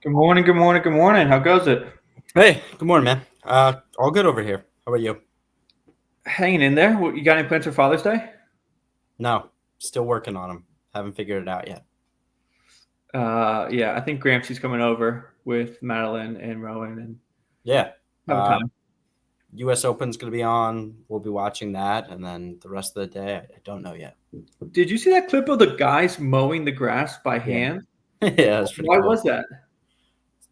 Good morning, good morning, good morning. How goes it? Hey, good morning, man. All good over here. How about you? Hanging in there. You got any plans for Father's Day? No, still working on them. Haven't figured it out yet. Yeah, I think Gramsci's coming over with Madeline and Rowan and Yeah. have a Uh, time. U.S. Open's gonna be on. We'll be watching that, and then the rest of the day, I don't know yet. Did you see that clip of the guys mowing the grass by Yeah, hand? yeah, it's pretty Why cool. was that?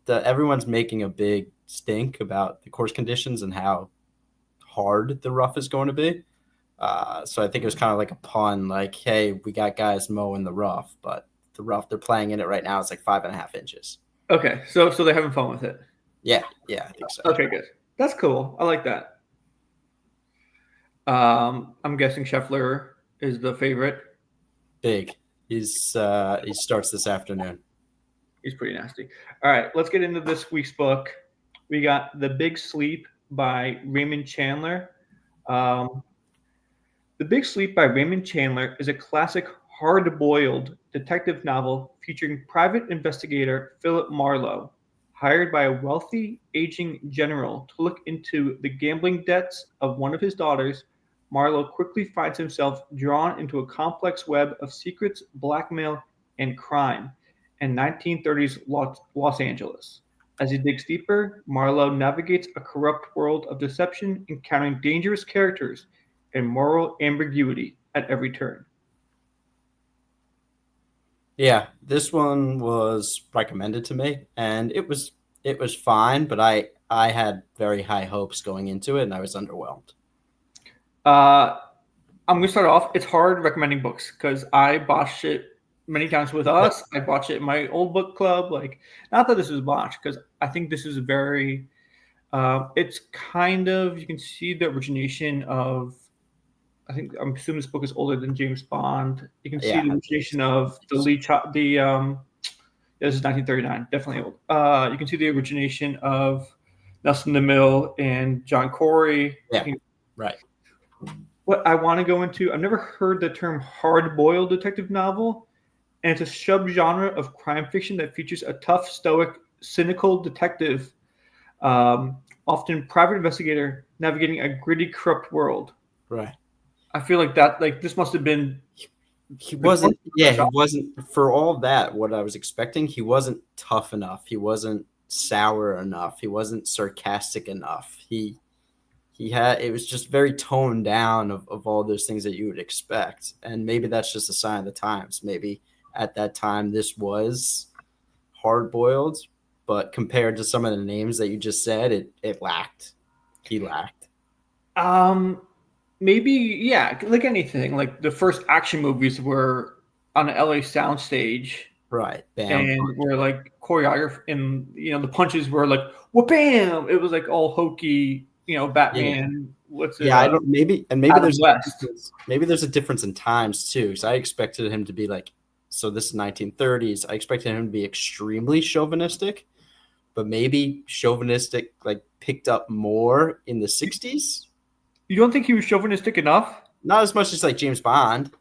Everyone's making a big stink about the course conditions and how hard the rough is going to be. So I think it was kind of like a pun, like, "Hey, we got guys mowing the rough, but the rough they're playing in it right now is like 5.5 inches." Okay, so they're having fun with it. Yeah, yeah, I think so. Okay, good. That's cool. I like that. I'm guessing Scheffler is the favorite. Big. He starts this afternoon. He's pretty nasty. All right, let's get into this week's book. We got The Big Sleep by Raymond Chandler. Um, The Big Sleep by Raymond Chandler is a classic hard-boiled detective novel featuring private investigator Philip Marlowe, hired by a wealthy, aging general to look into the gambling debts of one of his daughters. Marlowe quickly finds himself drawn into a complex web of secrets, blackmail, and crime in 1930s Los Angeles. As he digs deeper, Marlowe navigates a corrupt world of deception, encountering dangerous characters and moral ambiguity at every turn. Yeah, this one was recommended to me, and it was fine, but I had very high hopes going into it, and I was underwhelmed. Uh, I'm gonna start off. It's hard recommending books because I botched it many times with us. I botched it in my old book club. Like, not that this is botched because I think this is very. It's kind of you can see the origination of. I think I'm assuming this book is older than James Bond. You can see Yeah, the I think origination of the lead. The yeah, this is 1939. Definitely old. You can see the origination of Nelson DeMille and John Corey. yeah, right. What I want to go into, I've never heard the term hard-boiled detective novel, and it's a subgenre of crime fiction that features a tough, stoic, cynical detective, often private investigator, navigating a gritty, corrupt world. Right. I feel like that, like this must have been He like one wasn't. of the Yeah, he shock. wasn't for all that. What I was expecting, he wasn't tough enough. He wasn't sour enough. He wasn't sarcastic enough. He had it was just very toned down of all those things that you would expect, and maybe that's just a sign of the times. Maybe at that time this was hard boiled, but compared to some of the names that you just said, it lacked. He lacked. Um, maybe yeah, like anything. Like the first action movies were on an LA soundstage Right. Bam. and were like choreographed, and the punches were like whoop bam. It was like all hokey, Yeah. Batman. What's it? Yeah, I don't maybe Adam there's a West. difference. Maybe there's a difference in times too. Because I expected him to be like, so this is 1930s. I expected him to be extremely chauvinistic, but maybe chauvinistic like picked up more in the 60s. You don't think he was chauvinistic enough? Not as much as like James Bond.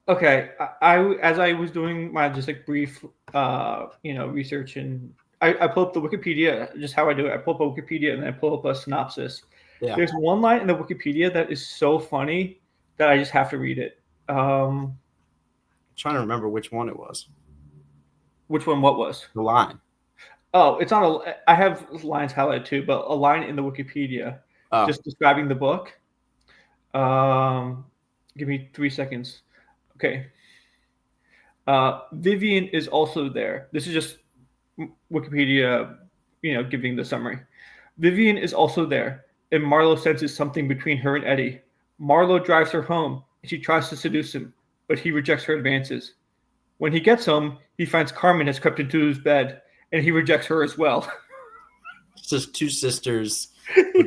Okay, as I was doing my just like brief, research, and I pull up the Wikipedia, just how I do it. I pull up a Wikipedia and then I pull up a synopsis. Yeah. There's one line in the Wikipedia that is so funny that I just have to read it. I'm trying to remember which one it was. Which one? What was? The line. Oh, it's not a. I have lines highlighted too, but a line in the Wikipedia Oh, just describing the book. Um, Give me 3 seconds. Okay. Vivian is also there. This is just Wikipedia, giving the summary. Vivian is also there, and Marlowe senses something between her and Eddie. Marlowe drives her home, and she tries to seduce him, but he rejects her advances. When he gets home, he finds Carmen has crept into his bed, and he rejects her as well. it's just two sisters, but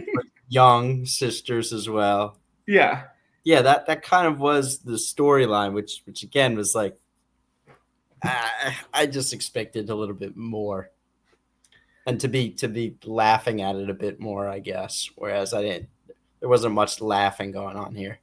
young sisters as well. Yeah. Yeah, that kind of was the storyline, which again was like I just expected a little bit more, and to be laughing at it a bit more, I guess. Whereas I didn't. There wasn't much laughing going on here.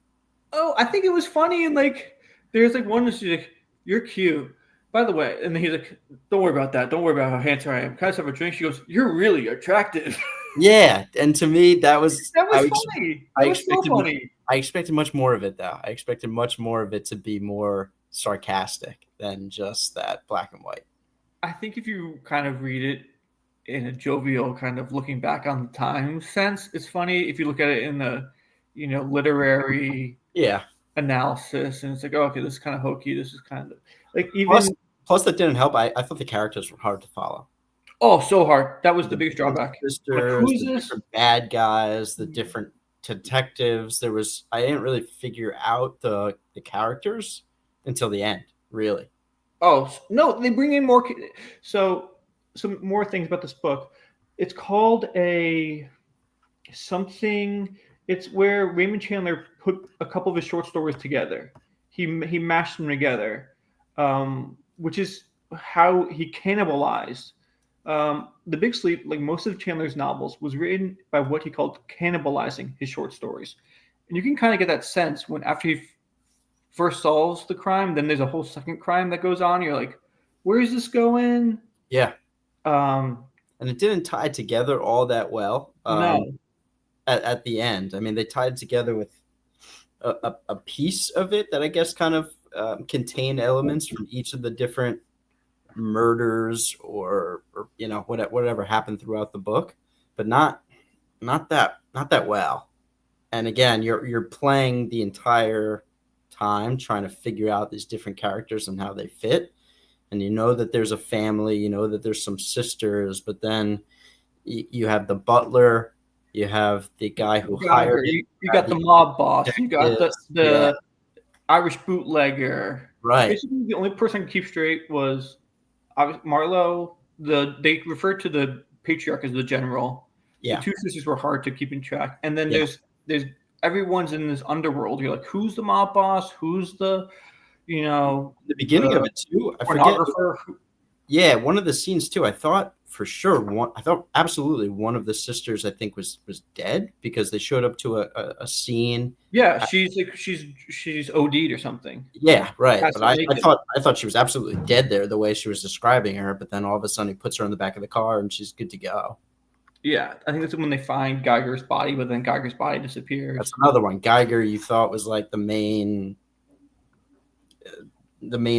Oh, I think it was funny, and like, there's like one that's like, "You're cute." By the way, and then he's like, "Don't worry about that. Don't worry about how handsome I am. Can I just have a drink?" She goes, "You're really attractive." Yeah, and to me that was That was funny. I That was so expected funny. I expected much more of it though. I expected much more of it to be more sarcastic than just that black and white. I think if you kind of read it in a jovial kind of looking back on the time sense, it's funny. If you look at it in the, literary Yeah. analysis, and it's like, oh, okay, this is kind of hokey. This is kind of like Plus even plus that didn't help. I thought the characters were hard to follow. oh, so hard. That was the The biggest different drawback. Like, sisters, who's the this? different bad guys, the different detectives. I didn't really figure out the characters until the end, really. Oh no, they bring in more. So some more things about this book. It's called a something. It's where Raymond Chandler put a couple of his short stories together. He mashed them together, which is how he cannibalized. The Big Sleep, like most of Chandler's novels, was written by what he called cannibalizing his short stories, and you can kind of get that sense when after he first solves the crime, then there's a whole second crime that goes on. You're like, where is this going? Yeah. Um, And it didn't tie together all that well. no, At the end. I mean, they tied together with a piece of it that I guess kind of contained elements from each of the different murders or whatever happened throughout the book, but not that well. And again, you're playing the entire time trying to figure out these different characters and how they fit. And you know that there's a family, you know that there's some sisters, but then you have the butler, you have the guy who hired Geiger. him, You you have got the the mob boss. You got the detectives. Yeah, the Irish bootlegger. right. Basically, the only person I could keep straight was Marlowe. They referred to the patriarch as the general. The Yeah, two sisters were hard to keep in track, and then yeah. there's everyone's in this underworld. You're like, who's the mob boss? Who's the The beginning of the it too, I forget. pornographer? Yeah, one of the scenes too. I thought for sure one. I thought absolutely one of the sisters. I think was dead because they showed up to a scene. Yeah, she's like she's OD'd or something. Yeah, right. Has But to make it. I thought she was absolutely dead there the way she was describing her. But then all of a sudden he puts her in the back of the car and she's good to go. Yeah, I think that's when they find Geiger's body, but then Geiger's body That's disappears. another one. Geiger, you thought was like the main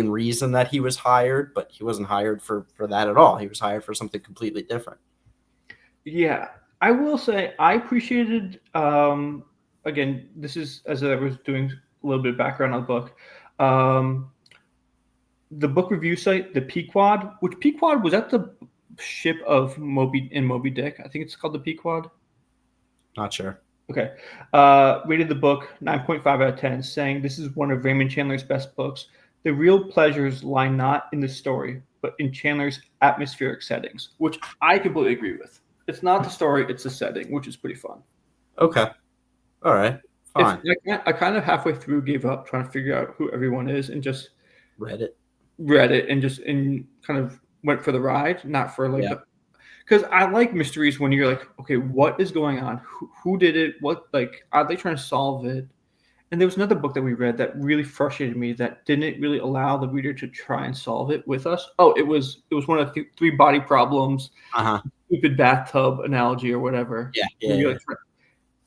reason that he was hired, but he wasn't hired for that at all. He was hired for something completely different. Yeah, I will say I appreciated. Again, this is as I was doing a little bit of background on the book. Um, the book review site, the Pequod, which Pequod was at the ship of Moby Dick. I think it's called the Pequod. Not sure. Okay. Rated the book 9.5 out of 10, saying this is one of Raymond Chandler's best books. The real pleasures lie not in the story, but in Chandler's atmospheric settings, which I completely agree with. It's not the story, it's the setting, which is pretty fun. Okay. All right. It's Fine. I kind of halfway through gave up trying to figure out who everyone is and just Read it. read it and kind of went for the ride, not for like Yeah. the because I like mysteries when you're like, okay, what is going on? Who did it? What like are they trying to solve it? And there was another book that we read that really frustrated me that didn't really allow the reader to try and solve it with us. Oh, it was one of the three body problems, Uh-huh. stupid bathtub analogy or whatever. Yeah. Where Yeah. you're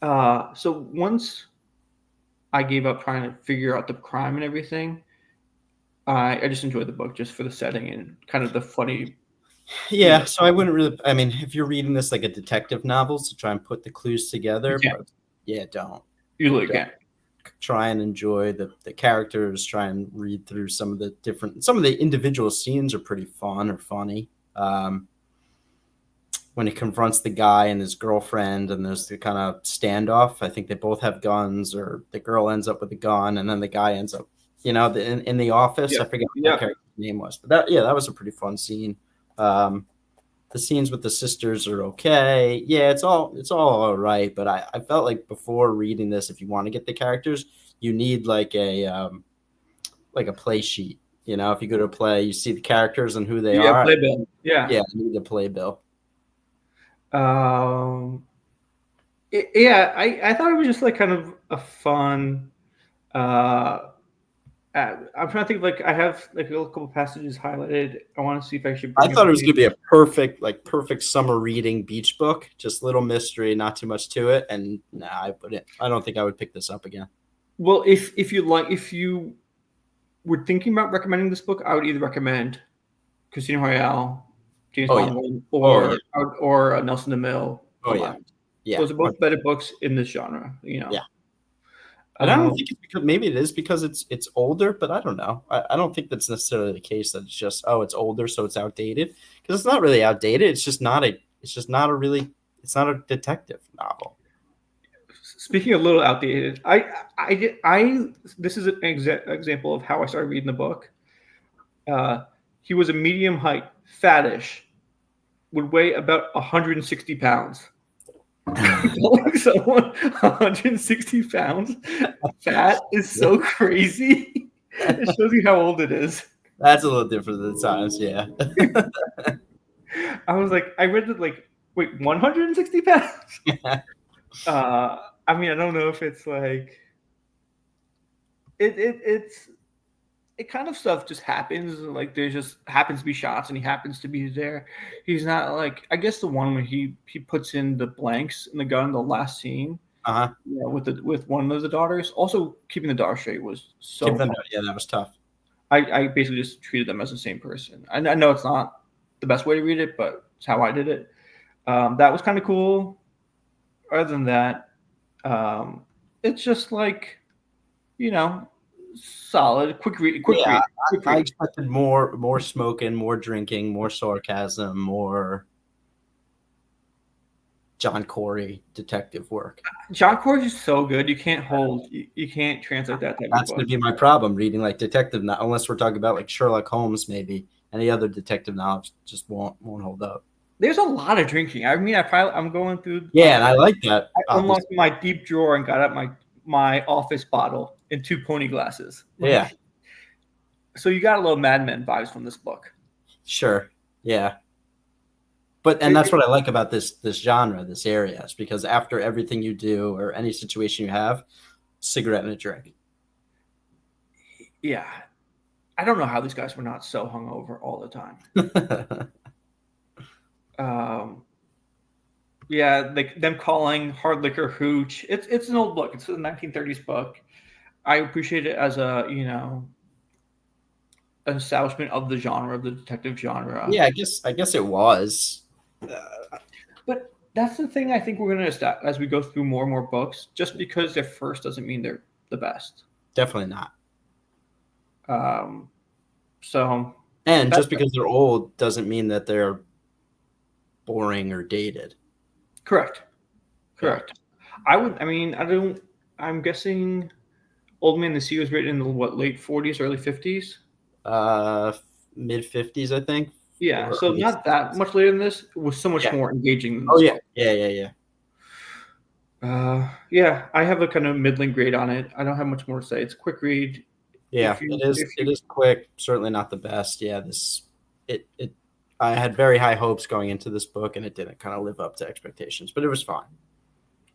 Yeah. so once I gave up trying to figure out the crime and everything, I just enjoyed the book just for the setting and kind of the funny. Yeah, so I wouldn't really. I mean, if you're reading this like a detective novel to try and put the clues You together, can't. but yeah, don't. You really Don't. can't. Try and enjoy the characters. Try and read through some of the individual scenes are pretty fun or funny. When he confronts the guy and his girlfriend, and there's the kind of standoff. I think they both have guns, or the girl ends up with a gun, and then the guy ends up, in the office. Yeah. I forget what Yeah. that character's name was, but that was a pretty fun scene. The scenes with the sisters are okay. Yeah, it's all right, but I felt like before reading this, if you want to get the characters, you need like a play sheet. If you go to a play, you see the characters and who they Yeah, are. playbill. Yeah. Yeah, you need a playbill. Um, yeah, I thought it was just like kind of a fun, uh, I'm trying to think. Like I have like a couple passages highlighted. I want to see if I should I bring thought up it was going to be a perfect summer reading beach book, just little mystery, not too much to it. And nah, I don't think I would pick this up again. Well, if you were thinking about recommending this book, I would either recommend Casino Royale, James Oh yeah, Bond, oh yeah, or Nelson DeMille. oh yeah, Unwrapped. yeah, Those are both better books in this genre. You know. yeah. And I don't Um, think it's because maybe it is because it's older, but I don't know. I don't think that's necessarily the case that it's just it's older, so it's outdated. Because it's not really outdated. It's not a detective novel. Speaking of a little outdated, I this is an example of how I started reading the book. He was a medium height, fattish, would weigh about 160 pounds. Calling someone 160 pounds fat is so crazy. It shows you how old it is. That's a little different than times, yeah. I was like, I read it like, wait, 160 pounds? I mean, I don't know if it's like it's it kind of stuff just happens. Like there just happens to be shots, and he happens to be there. He's not like I guess the one where he puts in the blanks in the gun in the last scene. Uh-huh. Yeah, with one of the daughters. Also, keeping the daughter straight was so. Yeah, that was tough. I basically just treated them as the same person. I know it's not the best way to read it, but it's how I did it. That was kind of cool. Other than that, it's just like you know, solid, quick read, quick Yeah, read, quick I read. expected more smoking, more drinking, more sarcasm, more John Corey detective work. John Corey is so good. You can't hold. You can't translate that type of That's book. going to be my problem reading like detective, not unless we're talking about like Sherlock Holmes, maybe any other detective novels just won't hold up. There's a lot of drinking. I mean, I'm going through. Yeah, and I like that. I Obviously. unlocked my deep drawer and got out my office bottle and 2 pony glasses. Yeah, So you got a little Mad Men vibes from this book. sure. Yeah. And that's what I like about this genre, this area, is because after everything you do or any situation you have, cigarette and a drink. Yeah, I don't know how these guys were not so hungover all the time. Yeah, like them calling hard liquor hooch. It's an old book. It's a 1930s book. I appreciate it as a an establishment of the genre, of the detective genre. Yeah, I guess it was. But that's the thing I think we're going to establish as we go through more and more books. Just because they're first doesn't mean they're the best. Definitely not. So, and just because they're old doesn't mean that they're boring or dated. Correct. Yeah. I'm guessing Old Man and the Sea was written in the late 40s, early 50s? Mid 50s, I think. Yeah, so not that much later than this. It was so much more engaging than this. Yeah. Yeah, I have a kind of middling grade on it. I don't have much more to say. It's a quick read. Yeah, it is quick. Certainly not the best. Yeah, I had very high hopes going into this book, and it didn't kind of live up to expectations, but it was fine.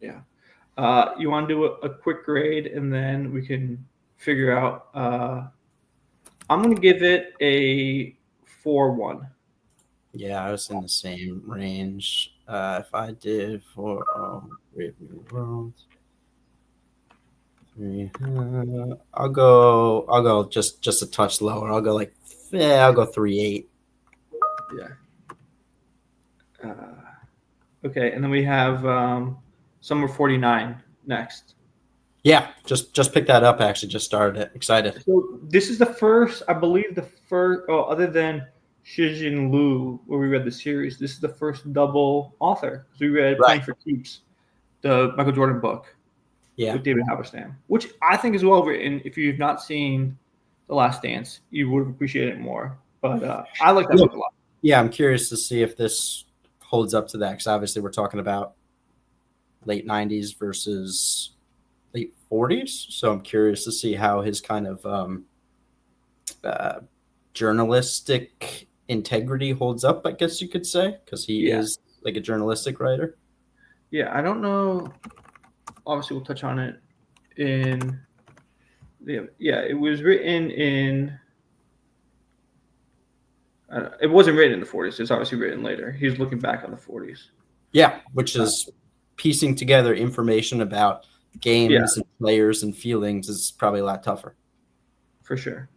Yeah. You want to do a quick grade, and then we can figure out. I'm going to give it a 4-1. Yeah, I was in the same range. If I did for Brave New World, I'll go just a touch lower. I'll go I'll go 3.8. Yeah. Okay, and then we have Summer 49 next. Yeah, just picked that up. Actually, just started it. Excited. So this is the first, I believe, other than Shijin Liu, where we read the series, this is the first double author. So we read Playing for Keeps, the Michael Jordan book, with David Halberstam, which I think is well written. If you've not seen The Last Dance, you would appreciate it more. But I like that book a lot. Yeah, I'm curious to see if this holds up to that, because obviously we're talking about late 90s versus late 40s. So I'm curious to see how his kind of journalistic integrity holds up, I guess you could say, because he is like a journalistic writer. Yeah, I don't know. Obviously, we'll touch on it in Yeah, it was written in. It wasn't written in the 40s. It's obviously written later. He's looking back on the 40s. Yeah, which is piecing together information about games and players and feelings is probably a lot tougher. For sure.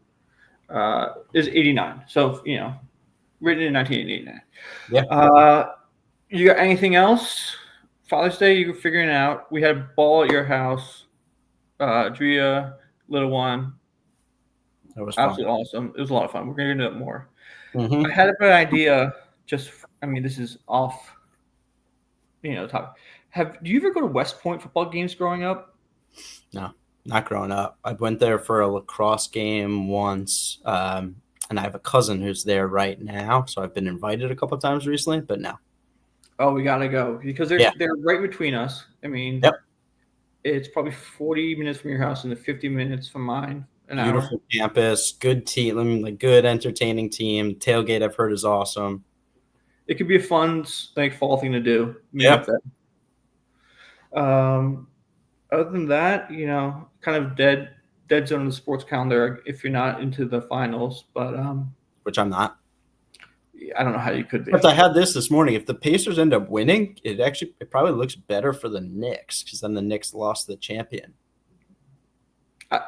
Is 89. So, written in 1989. Yeah. You got anything else? Father's Day, you were figuring it out. We had a ball at your house. Drea, little one. That was Absolutely awesome. It was a lot of fun. We're going to do it more. Mm-hmm. I had a good idea. This is off, topic. Do you ever go to West Point football games growing up? No, not growing up. I went there for a lacrosse game once, and I have a cousin who's there right now, so I've been invited a couple of times recently, but no. Oh, we gotta go because they're right between us. I mean, yep. It's probably 40 minutes from your house and 50 minutes from mine. Beautiful campus, good team, like good entertaining team. Tailgate I've heard is awesome. It could be a fun fall thing to do. Yeah. Other than that, kind of dead zone in the sports calendar if you're not into the finals, but which I'm not. I don't know how you could be. But I had this morning. If the Pacers end up winning, it probably looks better for the Knicks because then the Knicks lost the champion.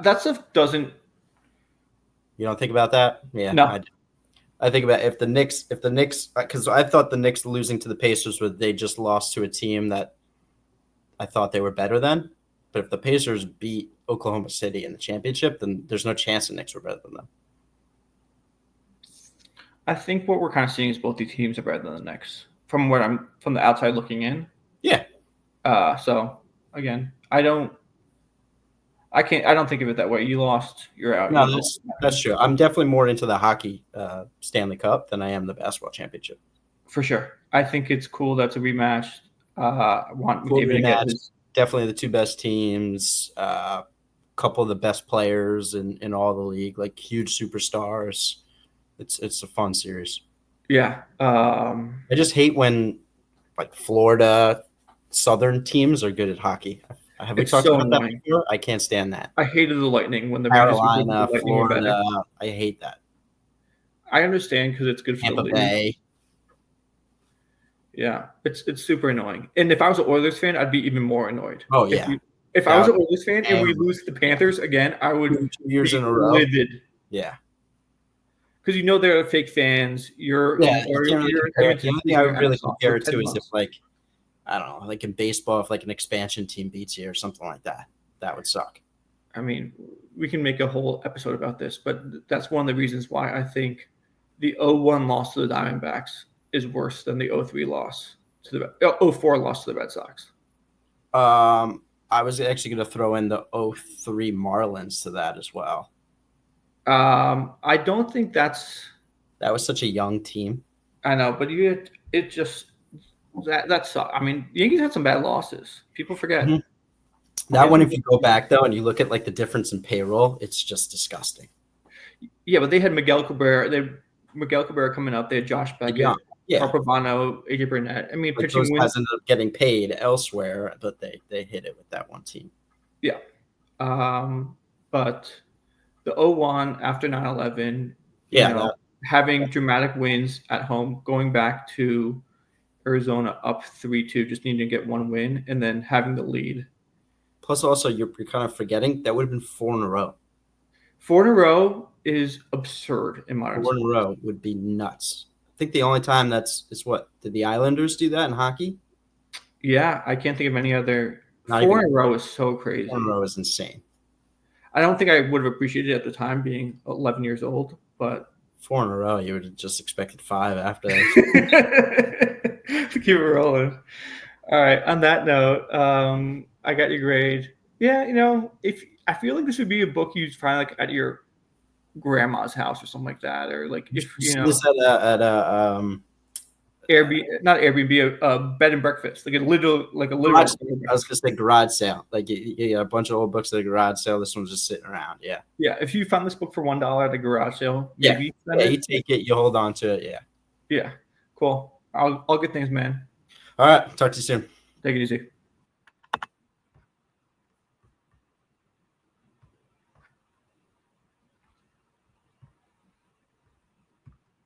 That stuff doesn't. You don't think about that? Yeah. No. I think about if the Knicks, because I thought the Knicks losing to the Pacers they just lost to a team that I thought they were better than. But if the Pacers beat Oklahoma City in the championship, then there's no chance the Knicks were better than them. I think what we're kind of seeing is both these teams are better than the Knicks from the outside looking in. Yeah. So again, I don't think of it that way. You lost, you're out. No, that's true. I'm definitely more into the hockey Stanley Cup than I am the basketball championship. For sure. I think it's cool that's a rematch. I want cool McDavid rematch. Definitely the two best teams, couple of the best players in all the league, like huge superstars. It's a fun series. Yeah. I just hate when like Florida Southern teams are good at hockey. Have we talked about that before? I can't stand that. I hated the Lightning when the Carolina, Florida. I hate that. I understand because it's good for Tampa the league. Bay. Yeah, it's super annoying. And if I was an Oilers fan, I'd be even more annoyed. Oh yeah. If I was an Oilers fan and we lose to the Panthers again, I would 2 years in a row. Livid. Yeah. Because they're fake fans. The only thing I would really compare it to is if I don't know, like in baseball, if like an expansion team beats you or something like that, that would suck. I mean, we can make a whole episode about this, but that's one of the reasons why I think the 0-1 loss to the Diamondbacks is worse than the 0-3 loss to the 0-4 loss to the Red Sox. I was actually going to throw in the 0-3 Marlins to that as well. I don't think that was such a young team. I know, but it just that sucked. I mean, the Yankees had some bad losses. People forget. Mm-hmm. That one, if you go back though and you look at like the difference in payroll, it's just disgusting. Yeah, but they had Miguel Cabrera coming up. They had Josh Beckett, Harper Vano, AJ Burnett. I mean, those guys ended up getting paid elsewhere, but they hit it with that one team. Yeah, but the 0-1 after 9/11, having dramatic wins at home, going back to Arizona up 3-2, just needing to get one win, and then having the lead. Plus, also, you're kind of forgetting that would have been 4 in a row. 4 in a row is absurd in modern sports. 4 in a row would be nuts. I think the only time is what? Did the Islanders do that in hockey? Yeah, I can't think of any other. 4 in a row is so crazy. 4 in a row is insane. I don't think I would have appreciated it at the time being 11 years old, but 4 in a row, you would have just expected 5 after that. Keep it rolling. All right. On that note, I got your grade. Yeah, if I feel like this would be a book you'd find like at your grandma's house or something like that, or like if this at a Airbnb, not Airbnb, a bed and breakfast, like a literal. I was gonna say garage sale. Like you got a bunch of old books at a garage sale. This one's just sitting around. Yeah. Yeah. If you found this book for $1 at a garage sale, maybe you take it, you hold on to it. Yeah. Yeah. Cool. I'll get things, man. All right. Talk to you soon. Take it easy.